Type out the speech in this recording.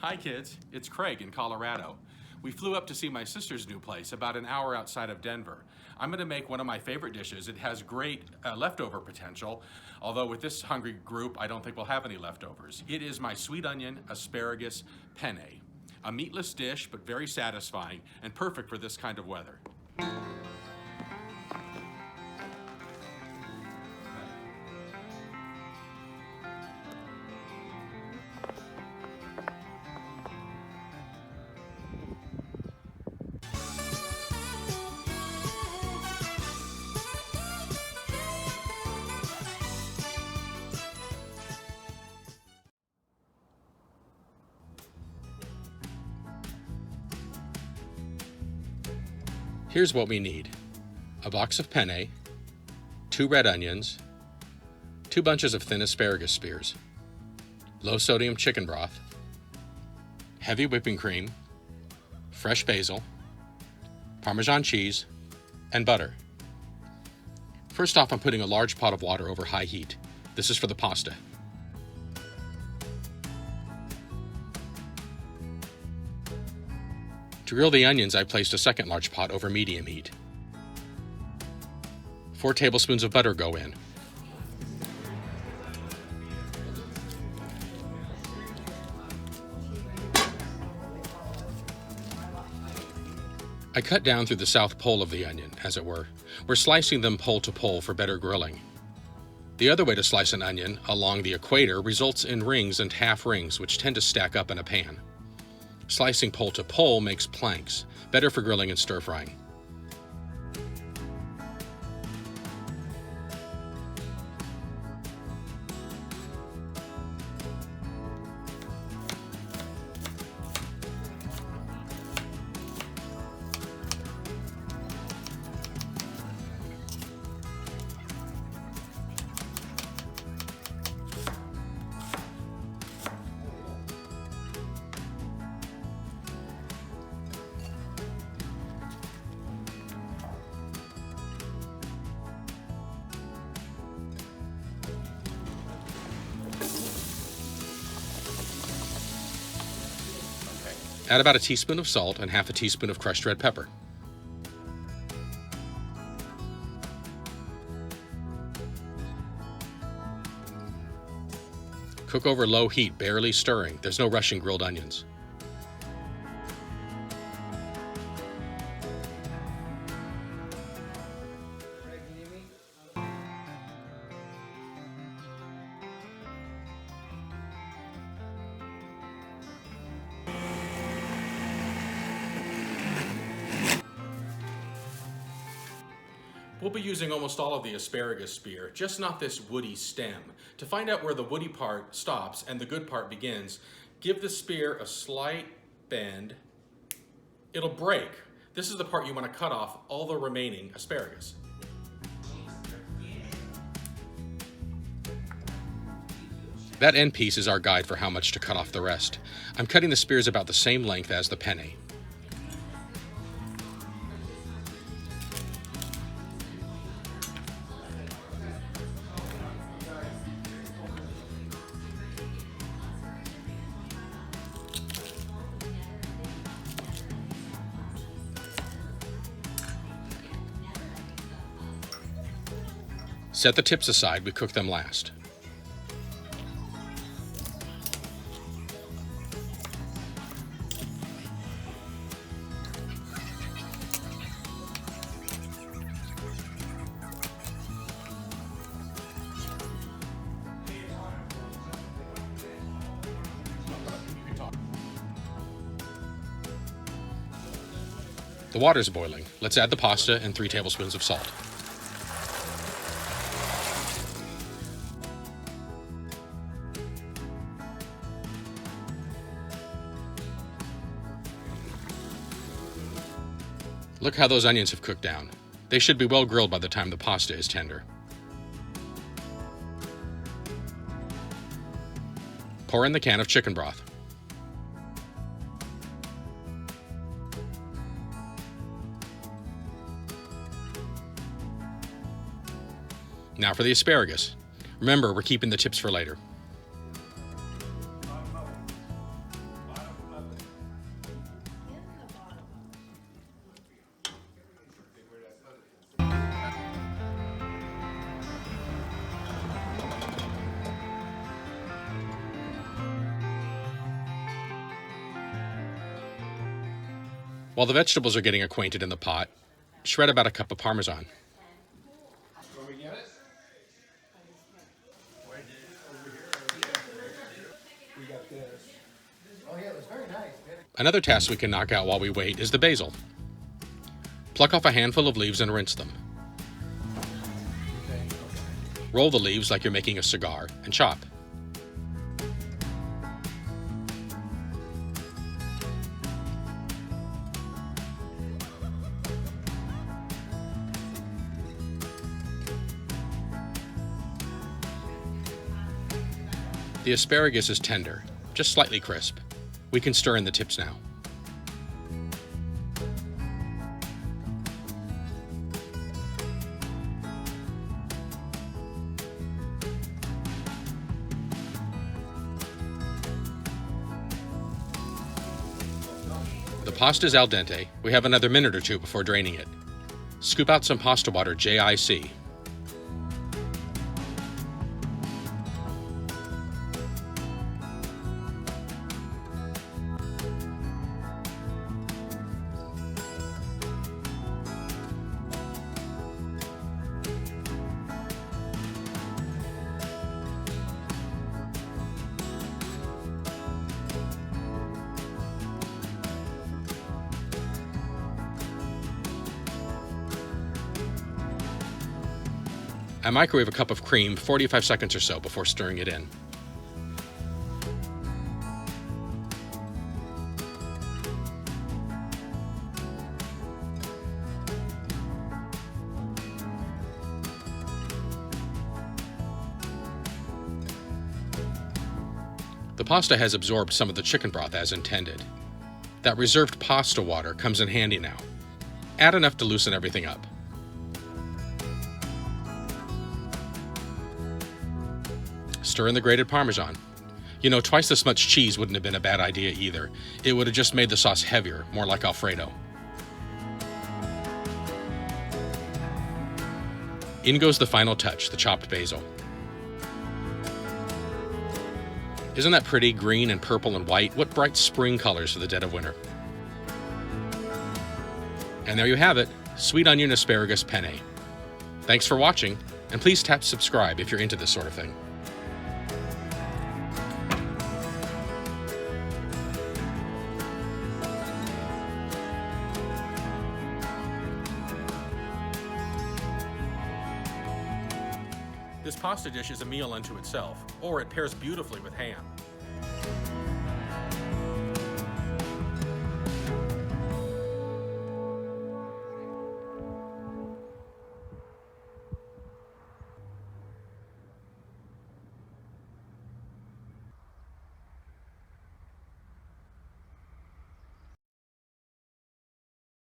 Hi kids, it's Craig in Colorado. We flew up to see my sister's new place about an hour outside of Denver. I'm going to make one of my favorite dishes. It has great leftover potential, although with this hungry group, I don't think we'll have any leftovers. It is my sweet onion asparagus penne, a meatless dish but very satisfying and perfect for this kind of weather. Here's what we need: a box of penne, 2 red onions, 2 bunches of thin asparagus spears, low sodium chicken broth, heavy whipping cream, fresh basil, Parmesan cheese, and butter. First off, I'm putting a large pot of water over high heat. This is for the pasta. To grill the onions, I placed a second large pot over medium heat. 4 tablespoons of butter go in. I cut down through the south pole of the onion, as it were. We're slicing them pole to pole for better grilling. The other way to slice an onion, along the equator, results in rings and half rings, which tend to stack up in a pan. Slicing pole to pole makes planks, better for grilling and stir frying. Add about a teaspoon of salt and half a teaspoon of crushed red pepper. Cook over low heat, barely stirring. There's no rush in grilled onions. We'll be using almost all of the asparagus spear, just not this woody stem. To find out where the woody part stops and the good part begins, give the spear a slight bend. It'll break. This is the part you want to cut off all the remaining asparagus. That end piece is our guide for how much to cut off the rest. I'm cutting the spears about the same length as the penne. Set the tips aside, we cook them last. The water's boiling. Let's add the pasta and 3 tablespoons of salt. Look how those onions have cooked down. They should be well grilled by the time the pasta is tender. Pour in the can of chicken broth. Now for the asparagus. Remember, we're keeping the tips for later. While the vegetables are getting acquainted in the pot, shred about a cup of Parmesan. Another task we can knock out while we wait is the basil. Pluck off a handful of leaves and rinse them. Roll the leaves like you're making a cigar and chop. The asparagus is tender, just slightly crisp. We can stir in the tips now. The pasta is al dente. We have another minute or two before draining it. Scoop out some pasta water JIC. I microwave a cup of cream 45 seconds or so before stirring it in. The pasta has absorbed some of the chicken broth as intended. That reserved pasta water comes in handy now. Add enough to loosen everything up. Stir in the grated Parmesan. You know, twice this much cheese wouldn't have been a bad idea either. It would have just made the sauce heavier, more like Alfredo. In goes the final touch, the chopped basil. Isn't that pretty, green and purple and white? What bright spring colors for the dead of winter. And there you have it, sweet onion asparagus penne. Thanks for watching, and please tap subscribe if you're into this sort of thing. This pasta dish is a meal unto itself, or it pairs beautifully with ham.